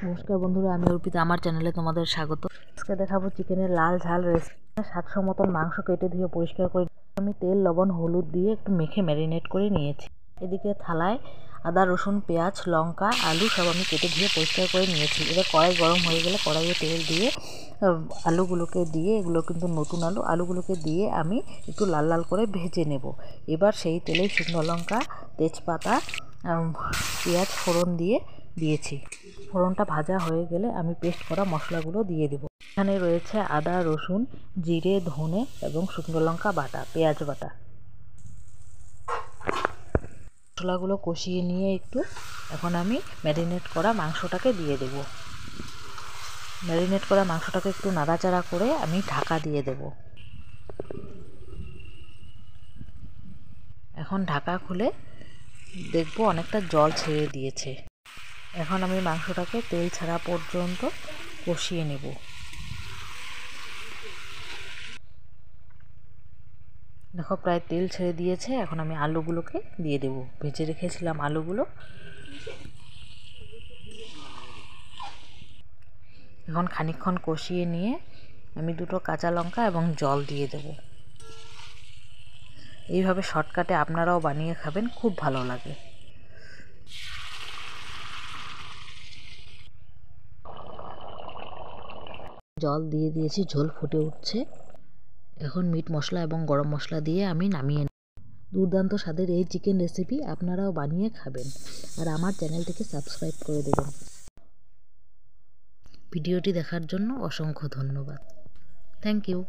নমস্কার বন্ধুরা, আমি অর্পিতা। আমার চ্যানেলে তোমাদের স্বাগত। আজকে দেখাবো চিকেনের লাল ঝাল রেসিপি। 700 মতন মাংস কেটে ধুয়ে পরিষ্কার করে আমি তেল, লবণ, হলুদ দিয়ে একটু মেখে ম্যারিনেট করে নিয়েছি। এদিকে থালায় আদা, রসুন, পেঁয়াজ, লঙ্কা, আলু সব আমি কেটে ধুয়ে পরিষ্কার করে নিয়েছি। এবার কড়াই গরম হয়ে গেলে কড়াইয়ে তেল দিয়ে আলুগুলোকে দিয়ে, এগুলো কিন্তু নতুন আলুগুলোকে দিয়ে আমি একটু লাল লাল করে ভেজে নেব। এবার সেই তেলেই শুকনো লঙ্কা, তেজপাতা, পেঁয়াজ ফোড়ন দিয়েছি। ফোড়নটা ভাজা হয়ে গেলে আমি পেস্ট করা মশলাগুলো দিয়ে দেব। এখানে রয়েছে আদা, রসুন, জিরে, ধনে এবং শুকনো লঙ্কা বাটা, পেঁয়াজ বাটা। মশলাগুলো কষিয়ে নিয়ে এখন আমি ম্যারিনেট করা মাংসটাকে দিয়ে দেব। ম্যারিনেট করা মাংসটাকে একটু নাড়াচাড়া করে আমি ঢাকা দিয়ে দেব। এখন ঢাকা খুলে দেখব অনেকটা জল ছেড়ে দিয়েছে। এখন আমি মাংসটাকে তেল ছাড়া পর্যন্ত কষিয়ে নেব। দেখো প্রায় তেল ছেড়ে দিয়েছে। এখন আমি আলুগুলোকে দিয়ে দেব। ভেজে রেখেছিলাম আলুগুলো। এখন খানিকক্ষণ কষিয়ে নিয়ে আমি 2টো কাঁচা লঙ্কা এবং জল দিয়ে দেব। এইভাবে শর্টকাটে আপনারাও বানিয়ে খাবেন, খুব ভালো লাগে। জল দিয়ে দিয়েছি, ঝোল ফুটে উঠছে। এখন মিট মশলা এবং গরম মশলা দিয়ে আমি নামিয়ে নেব। দুর্দান্ত স্বাদের এই চিকেন রেসিপি আপনারাও বানিয়ে খাবেন, আর আমার চ্যানেলটিকে সাবস্ক্রাইব করে দেবেন। ভিডিওটি দেখার জন্য অসংখ্য ধন্যবাদ। Thank you.